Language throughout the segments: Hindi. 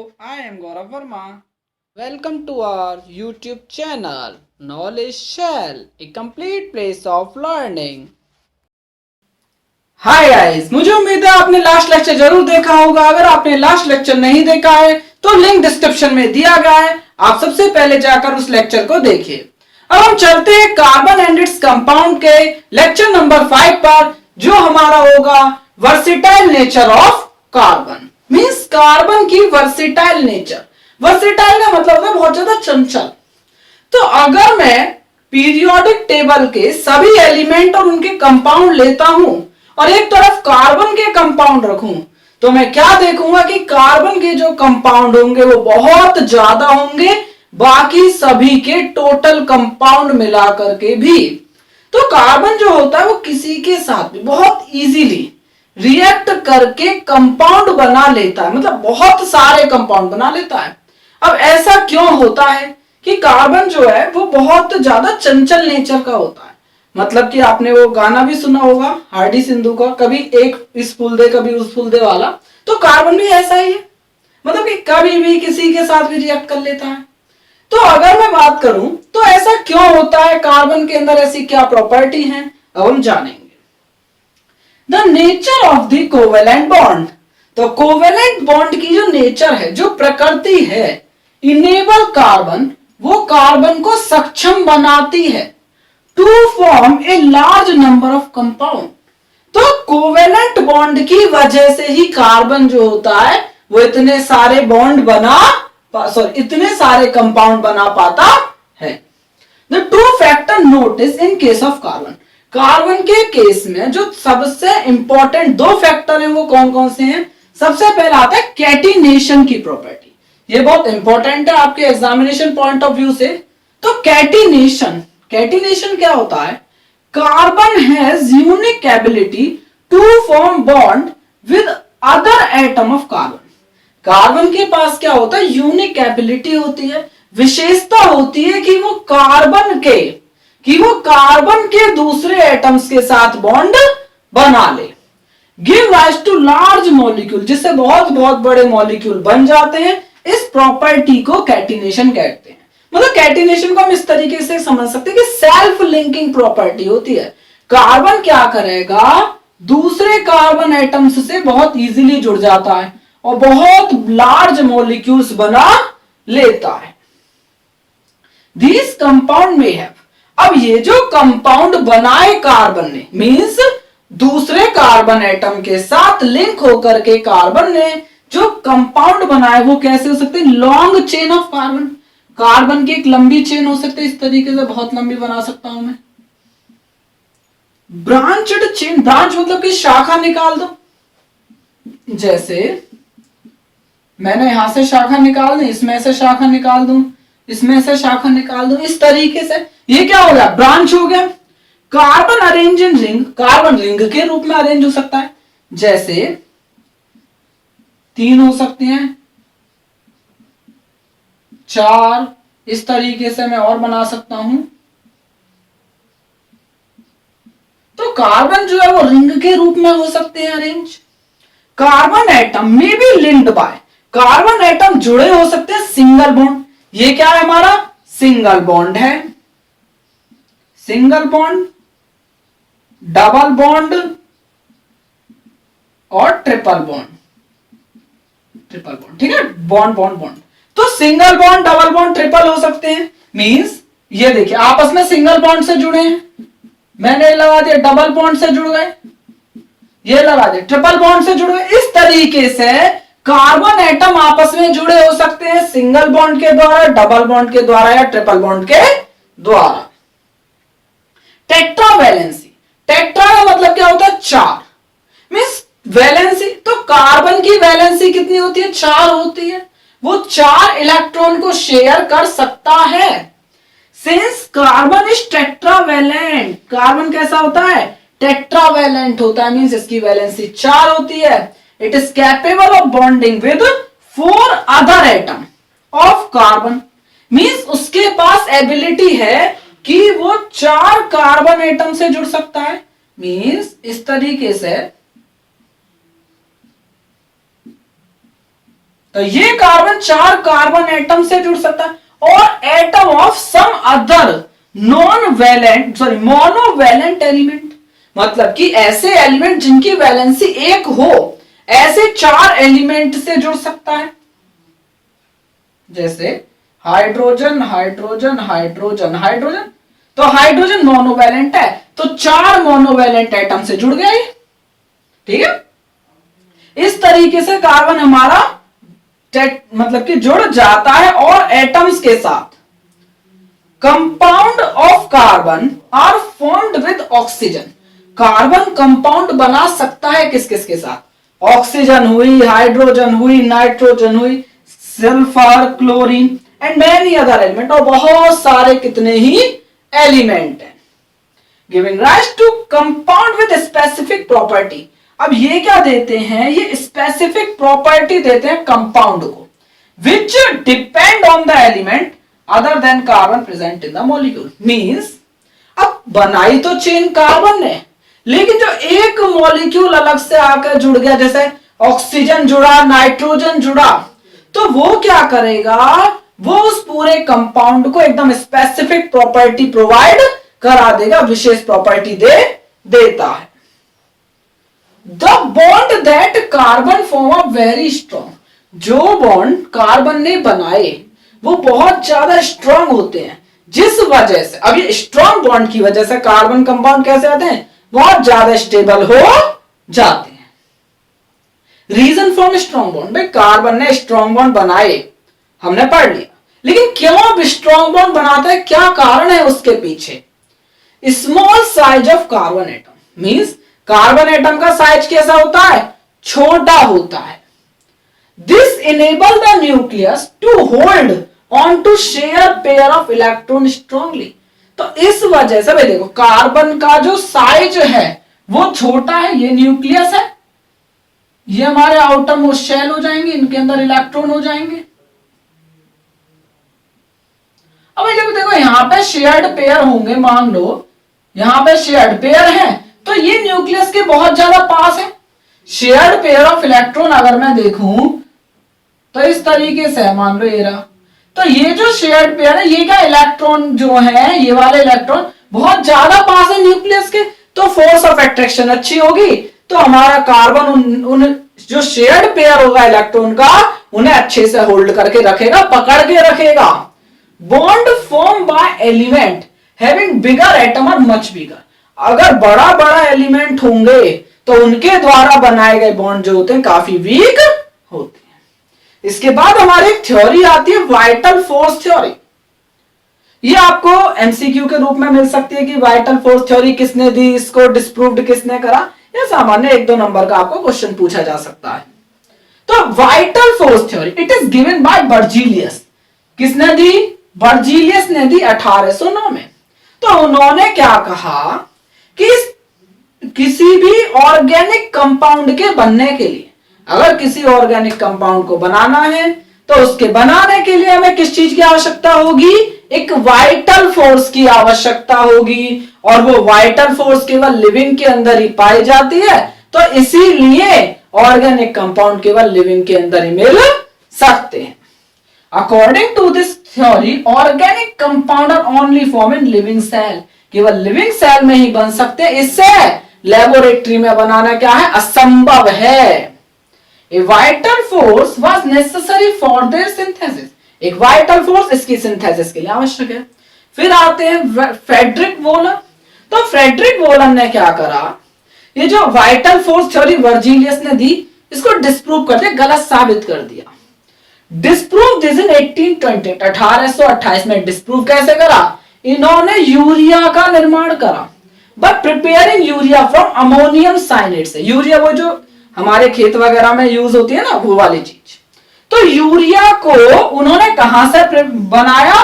I am Gaurav Verma. Welcome to our YouTube channel, Knowledge Shell, a complete place of learning. Hi guys, मुझे उम्मीद है आपने लास्ट लेक्चर जरूर देखा होगा। अगर आपने लास्ट लेक्चर नहीं देखा है तो लिंक डिस्क्रिप्शन में दिया गया है, आप सबसे पहले जाकर उस लेक्चर को देखिए। अब हम चलते हैं कार्बन एंड इट्स कंपाउंड के लेक्चर नंबर 5 पर, जो हमारा होगा versatile nature of carbon. Means carbon की वर्सेटाइल नेचर। वर्सेटाइल का मतलब है बहुत ज्यादा चंचल। तो अगर मैं पीरियोडिक टेबल के सभी एलिमेंट और उनके कंपाउंड लेता हूं और एक तरफ कार्बन के कंपाउंड रखूं, तो मैं क्या देखूंगा कि कार्बन के जो कंपाउंड होंगे वो बहुत ज्यादा होंगे बाकी सभी के टोटल कंपाउंड मिलाकर के भी। तो कार्बन जो होता है वो किसी के साथ भी बहुत इजीली रिएक्ट करके कंपाउंड बना लेता है, मतलब बहुत सारे कंपाउंड बना लेता है। अब ऐसा क्यों होता है कि कार्बन जो है वो बहुत ज्यादा चंचल नेचर का होता है। मतलब कि आपने वो गाना भी सुना होगा हार्डी सिंधु का, कभी एक इस फूल दे कभी उस फूल दे वाला। तो कार्बन भी ऐसा ही है, मतलब कि कभी भी किसी के साथ भी रिएक्ट कर लेता है। तो अगर मैं बात करूं तो ऐसा क्यों होता है, कार्बन के अंदर ऐसी क्या प्रॉपर्टी है, अब हम जानेंगे। The nature of the covalent bond. तो कोवेलेंट बॉन्ड की जो नेचर है, जो प्रकृति है, इनेबल कार्बन, वो कार्बन को सक्षम बनाती है to form a large number of compound. तो कोवेलेंट बॉन्ड की वजह से ही कार्बन जो होता है वो इतने सारे बॉन्ड इतने सारे कंपाउंड बना पाता है। The two factor notice in case of carbon. Carbon के केस में जो सबसे इंपॉर्टेंट दो फैक्टर हैं वो कौन कौन से हैं। सबसे पहला आता है कैटिनेशन की प्रॉपर्टी। ये बहुत इंपॉर्टेंट है आपके एग्जामिनेशन पॉइंट ऑफ व्यू से। तो कैटिनेशन क्या होता है, carbon has unique ability to form bond with other atom of carbon. Carbon के पास क्या होता है, यूनिक एबिलिटी होती है, विशेषता होती है कि वो कार्बन के दूसरे एटम्स के साथ बॉन्ड बना ले। Give rise to large molecule, जिससे बहुत बहुत बड़े मॉलिक्यूल बन जाते हैं। इस प्रॉपर्टी को कैटिनेशन कहते हैं। मतलब कैटिनेशन को हम इस तरीके से समझ सकते हैं कि सेल्फ लिंकिंग प्रॉपर्टी होती है। कार्बन क्या करेगा, दूसरे कार्बन एटम्स से बहुत इजीली जुड़ जाता है और बहुत लार्ज मॉलिक्यूल्स बना लेता है। These कंपाउंड में है, अब ये जो कंपाउंड बनाए कार्बन ने, मींस दूसरे कार्बन एटम के साथ लिंक होकर के कार्बन ने जो कंपाउंड बनाए वो कैसे हो सकते हैं, long chain of carbon. Carbon की एक लंबी चेन हो सकती है, इस तरीके से बहुत लंबी बना सकता हूं मैं। ब्रांचड चेन, ब्रांच मतलब कि शाखा निकाल दो। जैसे मैंने यहां से शाखा निकाल दी, इसमें से शाखा निकाल दूं, इसमें से शाखा निकाल दूं, इस तरीके से ये क्या हो गया, ब्रांच हो गया। Carbon arrange in ring, carbon ring के रूप में अरेंज हो सकता है। जैसे 3 हो सकते हैं, 4, इस तरीके से मैं और बना सकता हूं। तो कार्बन जो है वो रिंग के रूप में हो सकते हैं अरेंज। कार्बन एटम में be linked by, carbon atom जुड़े हो सकते हैं सिंगल बॉन्ड। ये क्या है हमारा, सिंगल बॉन्ड है। सिंगल बॉन्ड, डबल बॉन्ड और ट्रिपल बॉन्ड। ठीक है, बॉन्ड बॉन्ड बॉन्ड। तो single bond, double bond, triple हो सकते हैं। मींस ये देखिए आपस में सिंगल बॉन्ड से जुड़े हैं, मैंने लगा दिया डबल बॉन्ड से जुड़ गए, ये लगा दिया ट्रिपल बॉन्ड से जुड़ गए। इस तरीके से कार्बन एटम आपस में जुड़े हो सकते हैं सिंगल बॉन्ड के द्वारा, डबल बॉन्ड के द्वारा या ट्रिपल बॉन्ड के द्वारा। टेट्रावैलेंसी, टेट्रा का मतलब क्या होता है, 4। मींस वैलेंसी, तो कार्बन की वैलेंसी कितनी होती है, 4 होती है। वो 4 इलेक्ट्रॉन को शेयर कर सकता है। Since carbon is tetravalent, carbon कैसा होता है, टेट्रावैलेंट होता है। मींस इसकी वैलेंसी 4 होती है। It is capable of bonding with 4 other atom of carbon. Means उसके पास एबिलिटी है कि वो 4 कार्बन एटम से जुड़ सकता है। मींस इस तरीके से तो ये कार्बन 4 कार्बन एटम से जुड़ सकता है और atom of some other monovalent element, मतलब कि ऐसे एलिमेंट जिनकी वैलेंसी 1 हो, ऐसे 4 एलिमेंट से जुड़ सकता है। जैसे हाइड्रोजन हाइड्रोजन हाइड्रोजन हाइड्रोजन, तो हाइड्रोजन मोनोवैलेंट है तो 4 मोनोवैलेंट एटम से जुड़ गया ये। ठीक है, इस तरीके से कार्बन हमारा मतलब कि जुड़ जाता है और एटम्स के साथ। Compound of carbon are formed with oxygen, carbon compound बना सकता है किस किस के साथ? ऑक्सीजन हुई, हाइड्रोजन हुई, नाइट्रोजन हुई, sulphur, chlorine and many other element, और बहुत सारे कितने ही एलिमेंट हैं। Giving rise to compound with specific property. अब ये क्या देते हैं? ये स्पेसिफिक प्रॉपर्टी देते हैं कंपाउंड को, विच depend on the element other than carbon present in the molecule. Means अब बनाई तो चेन कार्बन ने, लेकिन जो एक मॉलिक्यूल अलग से आकर जुड़ गया, जैसे ऑक्सीजन जुड़ा, नाइट्रोजन जुड़ा, तो वो क्या करेगा? वो उस पूरे कंपाउंड को एकदम स्पेसिफिक प्रॉपर्टी प्रोवाइड करा देगा, विशेष प्रॉपर्टी देता है। The bond that carbon form a very strong, जो बॉन्ड कार्बन ने बनाए वो बहुत ज्यादा स्ट्रॉन्ग होते हैं, जिस वजह से, अब ये स्ट्रॉन्ग बॉन्ड की वजह से कार्बन कंपाउंड कैसे आते हैं? बहुत ज्यादा स्टेबल हो जाते हैं। रीजन फॉर स्ट्रॉन्ग बॉन्ड, भाई कार्बन ने स्ट्रॉन्ग बॉन्ड बनाए, हमने पढ़ लिया, लेकिन क्यों अब स्ट्रॉन्ग बॉन्ड बनाता है? क्या कारण है उसके पीछे? Small size of carbon atom, means carbon atom का साइज कैसा होता है? छोटा होता है। This enable the nucleus to hold on to share pair of electron strongly. तो इस वजह से भाई देखो, कार्बन का जो साइज है वो छोटा है, ये न्यूक्लियस है, ये हमारे आउटर मोस्ट शेल हो जाएंगे, इनके अंदर इलेक्ट्रॉन हो जाएंगे। अब जब देखो यहां पे शेयर्ड पेयर होंगे, मान लो यहां पे शेयर्ड पेयर है, तो ये न्यूक्लियस के बहुत ज्यादा पास है। शेयर्ड पेयर ऑफ इलेक्ट्रॉन अगर मैं देखूं तो इस तरीके से, मान लो ये रहा, तो ये जो शेयर्ड पेयर है, ये क्या इलेक्ट्रॉन जो है, ये वाले इलेक्ट्रॉन बहुत ज्यादा पास है न्यूक्लियस के, तो फोर्स ऑफ अट्रैक्शन अच्छी होगी, तो हमारा कार्बन उन जो शेयर्ड पेयर होगा इलेक्ट्रॉन का, उन्हें अच्छे से होल्ड करके रखेगा, पकड़ के रखेगा। Bond form by element having bigger atom और मच बिगर, अगर बड़ा बड़ा एलिमेंट होंगे तो उनके द्वारा बनाए गए बॉन्ड जो होते हैं काफी वीक होते हैं। इसके बाद हमारी एक थ्योरी आती है, वाइटल फोर्स थ्योरी। ये आपको एमसीक्यू के रूप में मिल सकती है कि वाइटल फोर्स थ्योरी किसने दी, इसको डिस्प्रूव्ड किसने करा, या सामान्य 1-2 नंबर का आपको क्वेश्चन पूछा जा सकता है। तो vital force theory it is given by Berzelius. किसने दी? बर्जीलियस ने दी 1809 में। तो उन्होंने क्या कहा कि किसी भी ऑर्गेनिक कंपाउंड के बनने के लिए, अगर किसी ऑर्गेनिक कंपाउंड को बनाना है तो उसके बनाने के लिए हमें किस चीज की आवश्यकता होगी? एक वाइटल फोर्स की आवश्यकता होगी, और वो वाइटल फोर्स केवल लिविंग के अंदर ही पाई जाती है, तो इसीलिए ऑर्गेनिक कंपाउंड केवल लिविंग के अंदर ही मिल सकते हैं। According to this theory, organic compound are only form in living cell, केवल लिविंग सेल में ही बन सकते हैं, इससे लेबोरेटरी में बनाना क्या है? असंभव है। A vital force was necessary for their synthesis, एक वाइटल फोर्स इसकी सिंथेसिस के लिए आवश्यक है। फिर आते हैं फ्रेडरिक वोलन। तो फ्रेडरिक वोलन ने क्या करा? ये जो वाइटल फोर्स थ्योरी वर्जीलियस ने दी, इसको डिस्प्रूव कर दिया, गलत साबित कर दिया। डिस्प्रूव दिस इन 1828 में डिस्प्रूव कैसे करा? इन्होंने यूरिया का निर्माण करा, but preparing urea from ammonium cyanate से। यूरिया वो जो हमारे खेत वगैरह में यूज होती है ना, वो वाली चीज। तो यूरिया को उन्होंने कहां से बनाया?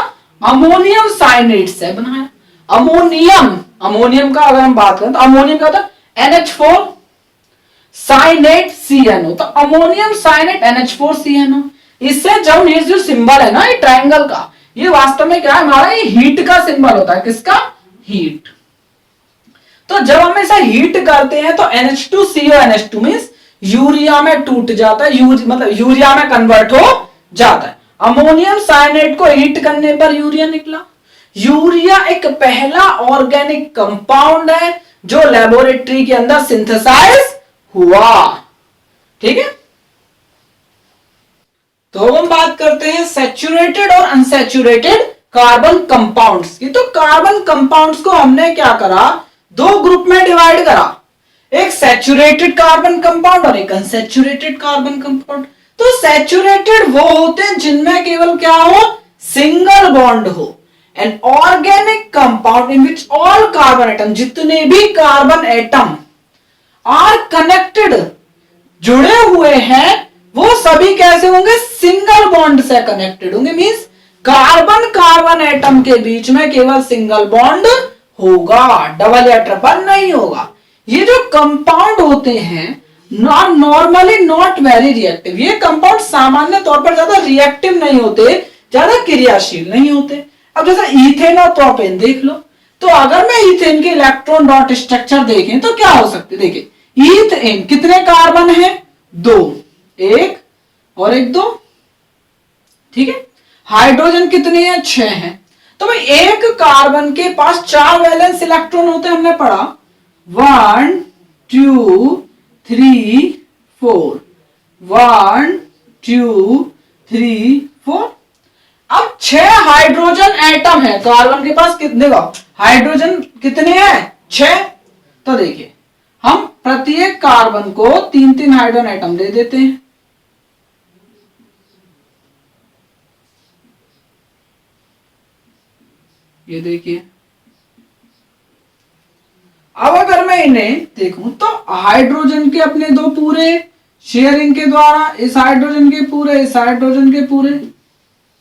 अमोनियम साइनेट से बनाया। अमोनियम का अगर हम बात करें तो अमोनियम का था NH4 साइनेट CNO, तो अमोनियम साइनेट NH4 CNO। इससे जब ये जो सिंबल है ना, ये ट्रायंगल का, ये वास्तव में क्या है? हमारा ये हीट का सिंबल होता है। किसका? हीट। तो जब हम ऐसा हीट करते हैं तो NH2CO NH2 मींस यूरिया में टूट जाता है, मतलब यूरिया में कन्वर्ट हो जाता है। अमोनियम साइनाइड को हीट करने पर यूरिया निकला। यूरिया एक पहला ऑर्गेनिक कंपाउंड है जो लेबोरेटरी के अंदर सिंथेसाइज हुआ। ठीक है, तो हम बात करते हैं सैचुरेटेड और अनसैचुरेटेड कार्बन कंपाउंड्स की। तो कार्बन कंपाउंड्स को हमने क्या करा, दो ग्रुप में डिवाइड करा, एक सैचुरेटेड कार्बन कंपाउंड और एक अनसैचुरेटेड कार्बन कंपाउंड। तो सैचुरेटेड वो होते हैं जिनमें केवल क्या हो, सिंगल बॉन्ड हो। An organic compound in which all carbon atom, जितने भी कार्बन एटम आर कनेक्टेड, जुड़े हुए हैं, वो सभी कैसे होंगे, सिंगल बॉन्ड से कनेक्टेड होंगे। मींस कार्बन कार्बन एटम के बीच में केवल सिंगल बॉन्ड होगा, डबल या ट्रिपल नहीं होगा। ये जो कंपाउंड होते हैं नॉर्मली नॉट वेरी रिएक्टिव, ये कंपाउंड सामान्य तौर पर ज्यादा रिएक्टिव नहीं होते, ज्यादा क्रियाशील नहीं होते। अब जैसे ईथेन और प्रोपेन देख लो, तो अगर मैं ईथेन के इलेक्ट्रॉन डॉट स्ट्रक्चर देखें तो क्या हो सकते, देखिए ईथेन कितने कार्बन है, दो, एक और एक दो। ठीक है, हाइड्रोजन कितने हैं, 6 हैं। तो भाई एक कार्बन के पास 4 वैलेंस इलेक्ट्रॉन होते हैं, हमने पढ़ा 1 2 3 4, 1 2 3 4। अब 6 हाइड्रोजन एटम है कार्बन के पास, कितने का हाइड्रोजन कितने हैं, 6। तो देखिए हम प्रत्येक कार्बन को 3-3 हाइड्रोजन एटम दे देते हैं। ये देखिए, अब अगर मैं इन्हें देखूं तो हाइड्रोजन के अपने दो पूरे शेयरिंग के द्वारा, इस हाइड्रोजन के पूरे, इस हाइड्रोजन के पूरे,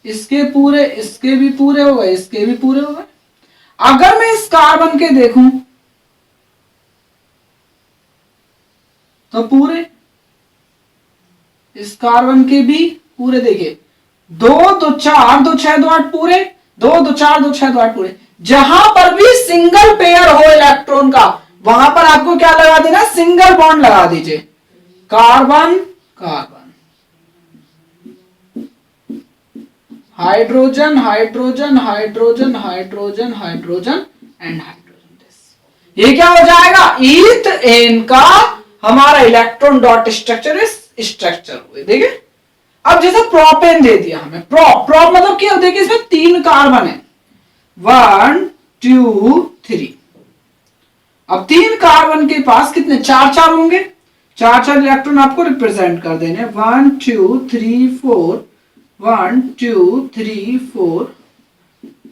इसके पूरे, इसके भी पूरे हो गए, इसके भी पूरे हो गए। अगर मैं इस कार्बन के देखूं तो पूरे, इस कार्बन के भी पूरे, देखिए 2 2 4 2 6 2 8 पूरे, 2 2 4 2 6 2 8 पूरे। जहां पर भी सिंगल पेयर हो इलेक्ट्रॉन का, वहां पर आपको क्या लगा देना, सिंगल बॉन्ड लगा दीजिए, carbon carbon, hydrogen hydrogen hydrogen hydrogen hydrogen and hydrogen. ये क्या हो जाएगा, ईथेन का हमारा इलेक्ट्रॉन डॉट स्ट्रक्चर स्ट्रक्चर हुए। देखिए अब जैसे प्रोपेन दे दिया हमें, प्रोप मतलब क्या, देखिए इसमें 3 कार्बन है, 1 2 3। अब 3 कार्बन के पास कितने, 4-4 होंगे, 4-4 इलेक्ट्रॉन आपको रिप्रेजेंट कर देने, 1 2 3 4, 1 2 3 4,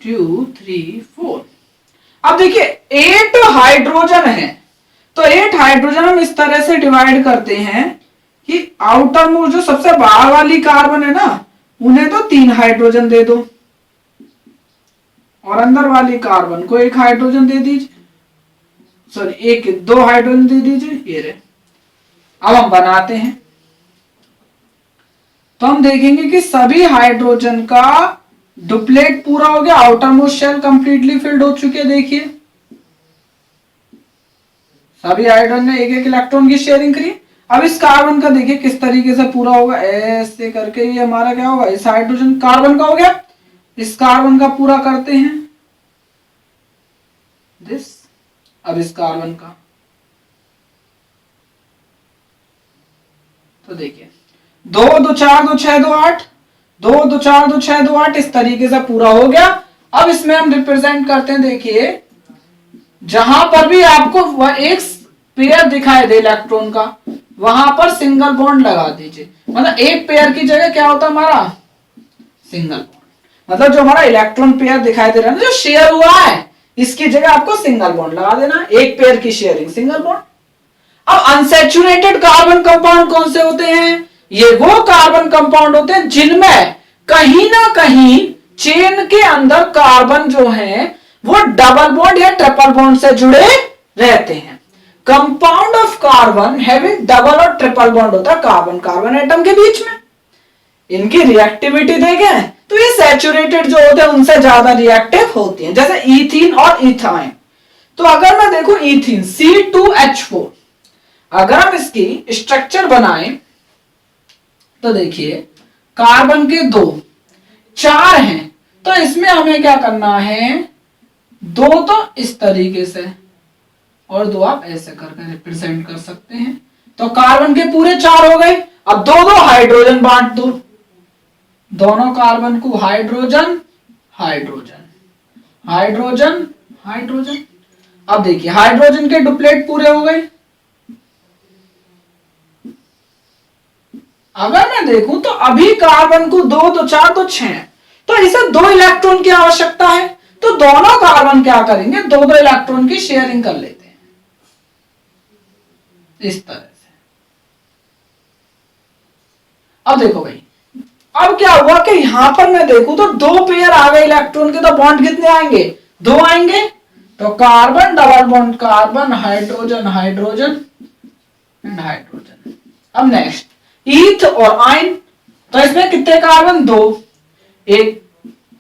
2 3 4। अब देखिए 8 हाइड्रोजन है, तो 8 हाइड्रोजन हम इस तरह से डिवाइड करते हैं कि आउटर मोस्ट जो सबसे बाहर वाली कार्बन है ना, उन्हें तो 3 हाइड्रोजन दे दो और अंदर वाली कार्बन को 1 हाइड्रोजन दे दीजिए, सॉरी 2 हाइड्रोजन दे दीजिए। ये रहे। अब हम बनाते हैं तो हम देखेंगे कि सभी हाइड्रोजन का डुप्लेट पूरा हो गया, outermost shell completely filled हो चुके हैं। देखिए सभी हाइड्रोजन ने 1-1 इलेक्ट्रॉन की शेयरिंग करी। अब इस कार्बन का देखिए किस तरीके से पूरा होगा, ऐसे करके ये हमारा क्या होगा, इस हाइड्रोजन कार्बन का हो गया, इस कार्बन का पूरा करते हैं दिस। अब इस कार्बन का तो देखिए 2 2 4 2 6 2 8, 2 2 4 2 6 2 8, इस तरीके से पूरा हो गया। अब इसमें हम रिप्रेजेंट करते हैं, देखिए जहां पर भी आपको वह एक पेयर दिखाई दे इलेक्ट्रॉन का, वहां पर सिंगल बॉन्ड लगा दीजिए। मतलब एक पेयर की जगह क्या होता है हमारा, सिंगल बॉन्ड। मतलब जो हमारा इलेक्ट्रॉन पेयर दिखाई दे रहा है ना, जो शेयर हुआ है, इसकी जगह आपको सिंगल बॉन्ड लगा देना, एक पेयर की शेयरिंग सिंगल बॉन्ड। अब अनसैचुरेटेड कार्बन कंपाउंड कौन से होते हैं, ये वो कार्बन कंपाउंड होते हैं जिनमें कहीं ना कहीं चेन के अंदर कार्बन जो है वो डबल बॉन्ड या ट्रिपल बॉन्ड से जुड़े रहते हैं। Compound of carbon having double और ट्रिपल बॉन्ड होता है कार्बन कार्बन एटम के बीच में। इनकी रिएक्टिविटी देखें तो ये सैचुरेटेड जो होते हैं उनसे ज्यादा रिएक्टिव होती हैं, जैसे ईथीन और इथाइन। तो अगर मैं देखूं ईथीन C2H4, अगर हम इसकी स्ट्रक्चर बनाएं तो देखिए कार्बन के 2 4 हैं, तो इसमें हमें क्या करना है, 2 तो इस तरीके से और 2 आप ऐसे करके रिप्रेजेंट कर सकते हैं। तो कार्बन के पूरे 4 हो गए। अब 2 हाइड्रोजन बांट दो, दोनों कार्बन को हाइड्रोजन हाइड्रोजन हाइड्रोजन हाइड्रोजन। अब देखिए हाइड्रोजन के डुप्लेट पूरे हो गए। अगर मैं देखूं तो अभी कार्बन को 2 तो 4 तो 6, तो इसे 2 इलेक्ट्रॉन की आवश्यकता है, तो दोनों कार्बन क्या करेंगे, 2 इलेक्ट्रॉन की शेयरिंग कर लेते हैं इस तरह से। अब देखो भाई, अब क्या हुआ कि यहां पर मैं देखूं तो 2 पेयर आ गए इलेक्ट्रॉन के, तो बॉन्ड कितने आएंगे, 2 आएंगे। तो carbon double bond carbon hydrogen hydrogen and hydrogen. अब नेक्स्ट ईथ और आयन, तो इसमें कितने कार्बन, 2, एक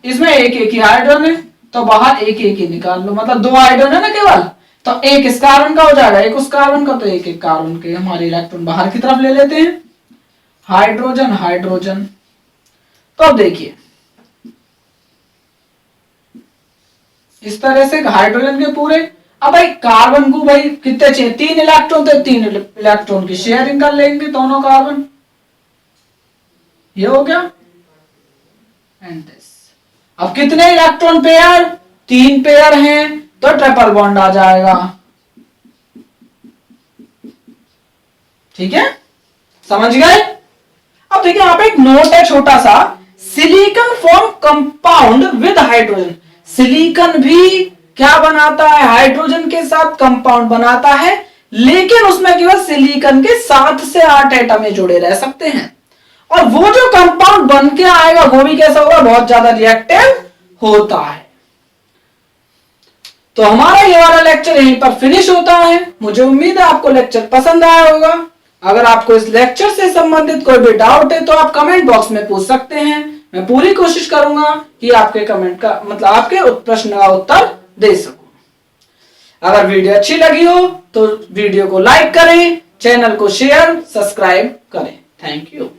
इसमें एक एक ही हाइड्रोजन है, तो बाहर एक एक ही निकाल लो, मतलब 2 हाइड्रोजन है ना केवल, तो एक इस कार्बन का हो जाएगा, एक उस कार्बन का, तो एक एक कार्बन के हमारे इलेक्ट्रॉन बाहर की तरफ ले लेते हैं, हाइड्रोजन हाइड्रोजन। तो अब देखिए इस तरह से हाइड्रोजन के पूरे। अब भाई कार्बन को भाई कितने चाहिए, 3 इलेक्ट्रॉन, तो 3 इलेक्ट्रॉन की शेयरिंग कर लेंगे दोनों कार्बन, ये हो गया एंड दिस। अब कितने इलेक्ट्रॉन पेयर, 3 पेयर हैं, तो ट्रिपल बॉन्ड आ जाएगा। ठीक है, समझ गए। अब देखिए यहाँ पे एक नोट है छोटा सा, silicon form compound with hydrogen. Silicon भी क्या बनाता है, हाइड्रोजन के साथ कंपाउंड बनाता है, लेकिन उसमें केवल सिलिकॉन के 7 से 8 एटम जुड़े रह सकते हैं, और वो जो कंपाउंड बन के आएगा वो भी कैसा होगा, बहुत ज्यादा रिएक्टिव होता है। तो हमारा ये वाला लेक्चर यहीं पर फिनिश होता है। मुझे उम्मीद है आपको लेक्चर पसंद आया होगा। अगर आपको इस लेक्चर से संबंधित कोई भी डाउट है तो आप कमेंट बॉक्स में पूछ सकते हैं। मैं पूरी कोशिश करूंगा कि आपके कमेंट का मतलब आपके प्रश्न का उत्तर दे सकूं। अगर वीडियो अच्छी लगी हो तो वीडियो को लाइक करें, चैनल को शेयर सब्सक्राइब करें। Thank you.